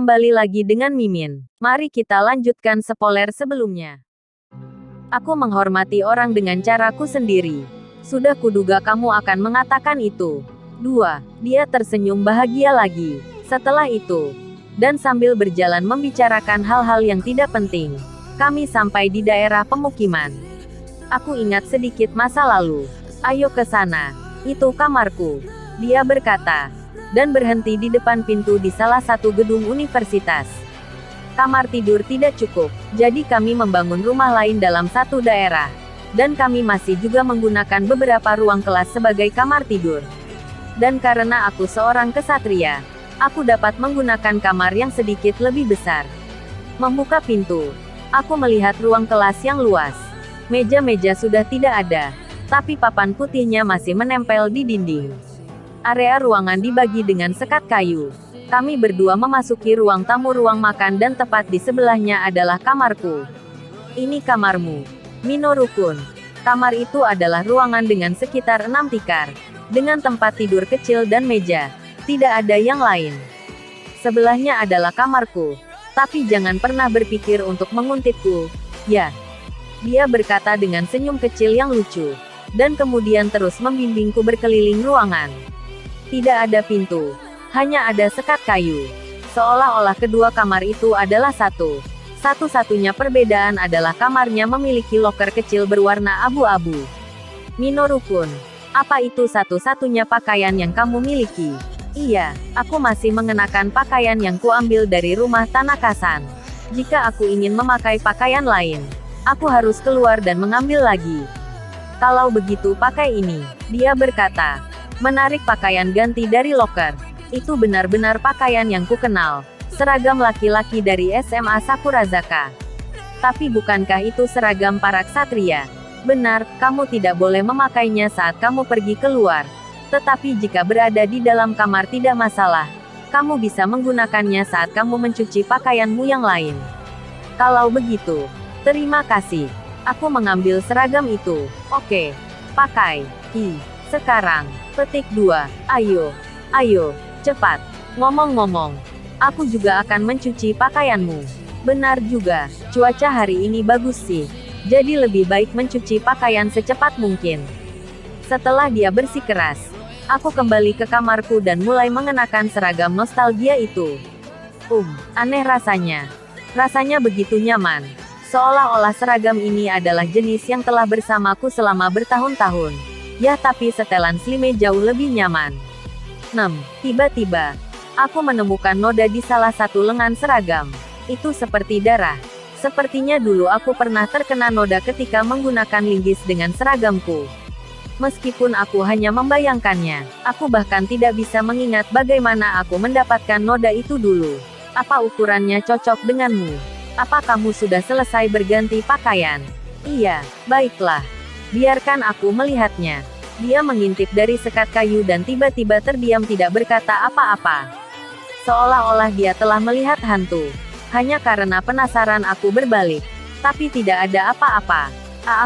kembali lagi dengan Mimin. Mari kita lanjutkan spoiler sebelumnya. Aku menghormati orang dengan caraku sendiri. Sudah kuduga kamu akan mengatakan itu. 2. Dia tersenyum bahagia lagi. Setelah itu, dan sambil berjalan membicarakan hal-hal yang tidak penting, kami sampai di daerah pemukiman. Aku ingat sedikit masa lalu. Ayo ke sana. Itu kamarku. Dia berkata. Dan berhenti di depan pintu di salah satu gedung universitas. Kamar tidur tidak cukup, jadi kami membangun rumah lain dalam satu daerah. Dan kami masih juga menggunakan beberapa ruang kelas sebagai kamar tidur. Dan karena aku seorang kesatria, aku dapat menggunakan kamar yang sedikit lebih besar. Membuka pintu, aku melihat ruang kelas yang luas. Meja-meja sudah tidak ada, tapi papan putihnya masih menempel di dinding. Area ruangan dibagi dengan sekat kayu. Kami berdua memasuki ruang tamu ruang makan dan tepat di sebelahnya adalah kamarku. Ini kamarmu, Minoru-kun. Kamar itu adalah ruangan dengan sekitar 6 tikar. Dengan tempat tidur kecil dan meja. Tidak ada yang lain. Sebelahnya adalah kamarku. Tapi jangan pernah berpikir untuk menguntitku. Ya. Dia berkata dengan senyum kecil yang lucu. Dan kemudian terus membimbingku berkeliling ruangan. Tidak ada pintu. Hanya ada sekat kayu. Seolah-olah kedua kamar itu adalah satu. Satu-satunya perbedaan adalah kamarnya memiliki loker kecil berwarna abu-abu. Minoru-kun, apa itu satu-satunya pakaian yang kamu miliki? Iya, aku masih mengenakan pakaian yang kuambil dari rumah Tanaka-san. Jika aku ingin memakai pakaian lain, aku harus keluar dan mengambil lagi. Kalau begitu pakai ini, dia berkata. Menarik pakaian ganti dari loker. Itu benar-benar pakaian yang kukenal. Seragam laki-laki dari SMA Sakurazaka. Tapi bukankah itu seragam para ksatria? Benar, kamu tidak boleh memakainya saat kamu pergi keluar. Tetapi jika berada di dalam kamar tidak masalah. Kamu bisa menggunakannya saat kamu mencuci pakaianmu yang lain. Kalau begitu, terima kasih. Aku mengambil seragam itu. Oke. Pakai. Sekarang. Petik 2. Ayo, cepat. Ngomong-ngomong, aku juga akan mencuci pakaianmu. Benar juga, cuaca hari ini bagus sih. Jadi lebih baik mencuci pakaian secepat mungkin. Setelah dia bersikeras, aku kembali ke kamarku dan mulai mengenakan seragam nostalgia itu. Aneh rasanya. Rasanya begitu nyaman. Seolah-olah seragam ini adalah jenis yang telah bersamaku selama bertahun-tahun. Ya tapi setelan slime jauh lebih nyaman. 6. Tiba-tiba, aku menemukan noda di salah satu lengan seragam. Itu seperti darah. Sepertinya dulu aku pernah terkena noda ketika menggunakan linggis dengan seragamku. Meskipun aku hanya membayangkannya, aku bahkan tidak bisa mengingat bagaimana aku mendapatkan noda itu dulu. Apa ukurannya cocok denganmu? Apa kamu sudah selesai berganti pakaian? Iya, baiklah. Biarkan aku melihatnya. Dia mengintip dari sekat kayu dan tiba-tiba terdiam tidak berkata apa-apa. Seolah-olah dia telah melihat hantu. Hanya karena penasaran aku berbalik. Tapi tidak ada apa-apa.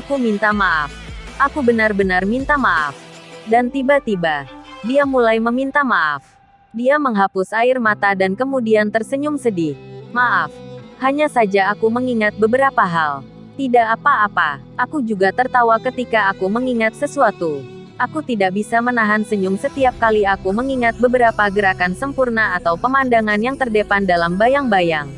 Aku minta maaf. Aku benar-benar minta maaf. Dan tiba-tiba, dia mulai meminta maaf. Dia menghapus air mata dan kemudian tersenyum sedih. Maaf. Hanya saja aku mengingat beberapa hal. Tidak apa-apa, aku juga tertawa ketika aku mengingat sesuatu. Aku tidak bisa menahan senyum setiap kali aku mengingat beberapa gerakan sempurna atau pemandangan yang terdepan dalam bayang-bayang.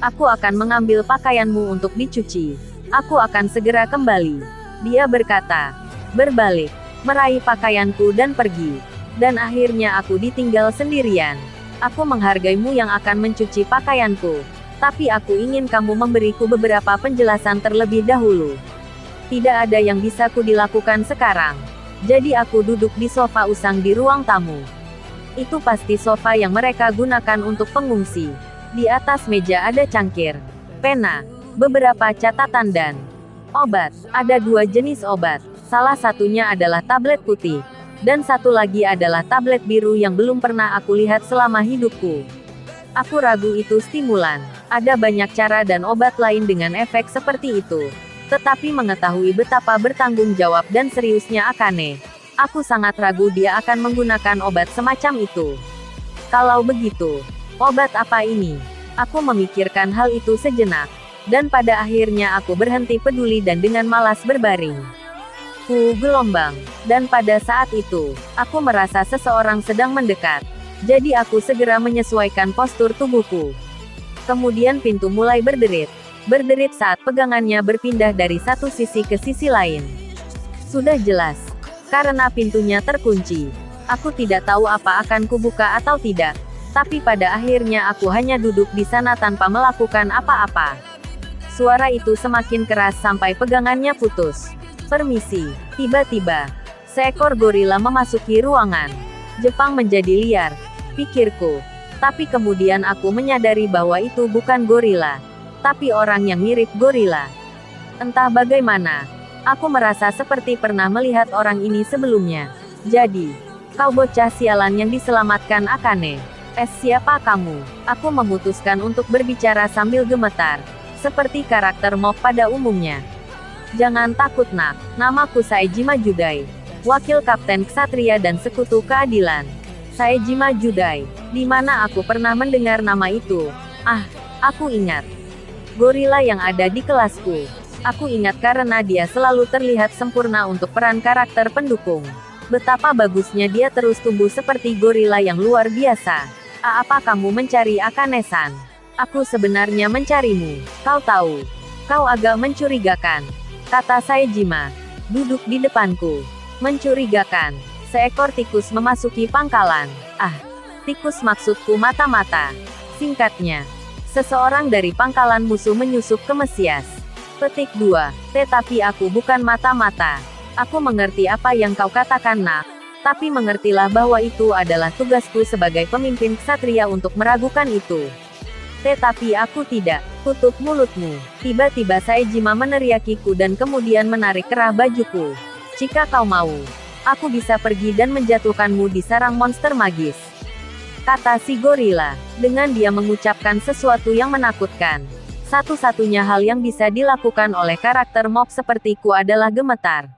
Aku akan mengambil pakaianmu untuk dicuci. Aku akan segera kembali. Dia berkata. Berbalik, meraih pakaianku dan pergi. Dan akhirnya aku ditinggal sendirian. Aku menghargaimu yang akan mencuci pakaianku. Tapi aku ingin kamu memberiku beberapa penjelasan terlebih dahulu. Tidak ada yang bisa dilakukan sekarang. Jadi aku duduk di sofa usang di ruang tamu. Itu pasti sofa yang mereka gunakan untuk pengungsi. Di atas meja ada cangkir, pena, beberapa catatan dan obat. Ada 2 jenis obat. Salah satunya adalah tablet putih. Dan satu lagi adalah tablet biru yang belum pernah aku lihat selama hidupku. Aku ragu itu stimulan. Ada banyak cara dan obat lain dengan efek seperti itu. Tetapi mengetahui betapa bertanggung jawab dan seriusnya Akane, aku sangat ragu dia akan menggunakan obat semacam itu. Kalau begitu, Obat apa ini? Aku memikirkan hal itu sejenak. Dan pada akhirnya aku berhenti peduli dan dengan malas berbaring. Gelombang. Dan pada saat itu, aku merasa seseorang sedang mendekat. Jadi aku segera menyesuaikan postur tubuhku. Kemudian pintu mulai berderit. Berderit saat pegangannya berpindah dari satu sisi ke sisi lain. Sudah jelas. Karena pintunya terkunci. Aku tidak tahu apa akan kubuka atau tidak. Tapi pada akhirnya aku hanya duduk di sana tanpa melakukan apa-apa. Suara itu semakin keras sampai pegangannya putus. Permisi. Tiba-tiba, seekor gorila memasuki ruangan. Jepang menjadi liar, pikirku. Tapi kemudian aku menyadari bahwa itu bukan gorila, tapi orang yang mirip gorila. Entah bagaimana, aku merasa seperti pernah melihat orang ini sebelumnya. Jadi, kau bocah sialan yang diselamatkan Akane. Siapa kamu? Aku memutuskan untuk berbicara sambil gemetar. Seperti karakter mob pada umumnya. Jangan takut nak, namaku Saejima Judai. Wakil Kapten Ksatria dan Sekutu Keadilan. Saejima Judai. Di mana aku pernah mendengar nama itu? Ah, aku ingat. Gorila yang ada di kelasku. Aku ingat karena dia selalu terlihat sempurna untuk peran karakter pendukung. Betapa bagusnya dia terus tumbuh seperti gorila yang luar biasa. Apa kamu mencari Akane-san? Aku sebenarnya mencarimu. Kau tahu. Kau agak mencurigakan. Kata Saejima. Duduk di depanku. Mencurigakan. Seekor tikus memasuki pangkalan. Ah. Tikus maksudku mata-mata. Singkatnya. Seseorang dari pangkalan musuh menyusup ke Mesias. Petik 2. Tetapi aku bukan mata-mata. Aku mengerti apa yang kau katakan nak. Tapi mengertilah bahwa itu adalah tugasku sebagai pemimpin ksatria untuk meragukan itu. Tetapi aku tidak. Tutup mulutmu. Tiba-tiba Saejima meneriakiku dan kemudian menarik kerah bajuku. Jika kau mau, aku bisa pergi dan menjatuhkanmu di sarang monster magis. Kata si gorila. Dengan dia mengucapkan sesuatu yang menakutkan. Satu-satunya hal yang bisa dilakukan oleh karakter mob sepertiku adalah gemetar.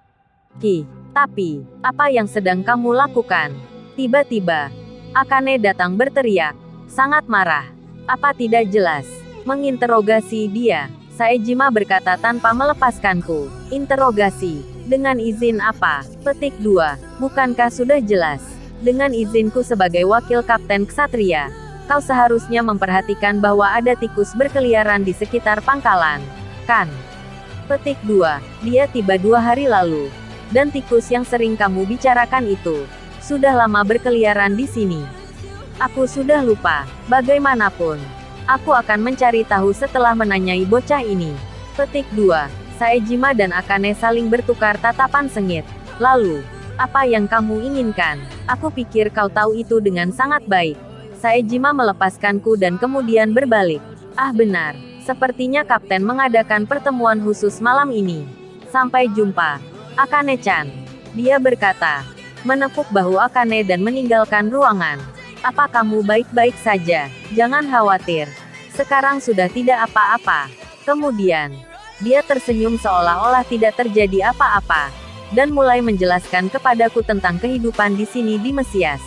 Tapi, apa yang sedang kamu lakukan? Tiba-tiba, Akane datang berteriak. Sangat marah. Apa tidak jelas? Menginterogasi dia. Saejima berkata tanpa melepaskanku. Interogasi. Dengan izin apa? Petik 2. Bukankah sudah jelas? Dengan izinku sebagai wakil kapten ksatria. Kau seharusnya memperhatikan bahwa ada tikus berkeliaran di sekitar pangkalan. Kan? Petik 2. Dia tiba 2 hari lalu. Dan tikus yang sering kamu bicarakan itu sudah lama berkeliaran di sini. Aku sudah lupa. Bagaimanapun, aku akan mencari tahu setelah menanyai bocah ini. Petik 2. Saejima dan Akane saling bertukar tatapan sengit. Lalu, apa yang kamu inginkan? Aku pikir kau tahu itu dengan sangat baik. Saejima melepaskanku dan kemudian berbalik. Ah benar, sepertinya kapten mengadakan pertemuan khusus malam ini. Sampai jumpa. Akane-chan. Dia berkata. Menepuk bahu Akane dan meninggalkan ruangan. Apa kamu baik-baik saja? Jangan khawatir. Sekarang sudah tidak apa-apa. Kemudian, dia tersenyum seolah-olah tidak terjadi apa-apa. Dan mulai menjelaskan kepadaku tentang kehidupan di sini di Mesias.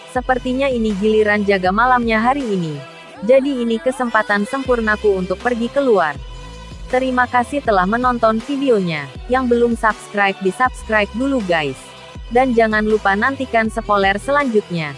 Sepertinya ini giliran jaga malamnya hari ini. Jadi ini kesempatan sempurnaku untuk pergi keluar. Terima kasih telah menonton videonya. Yang belum subscribe di subscribe dulu guys. Dan jangan lupa nantikan spoiler selanjutnya.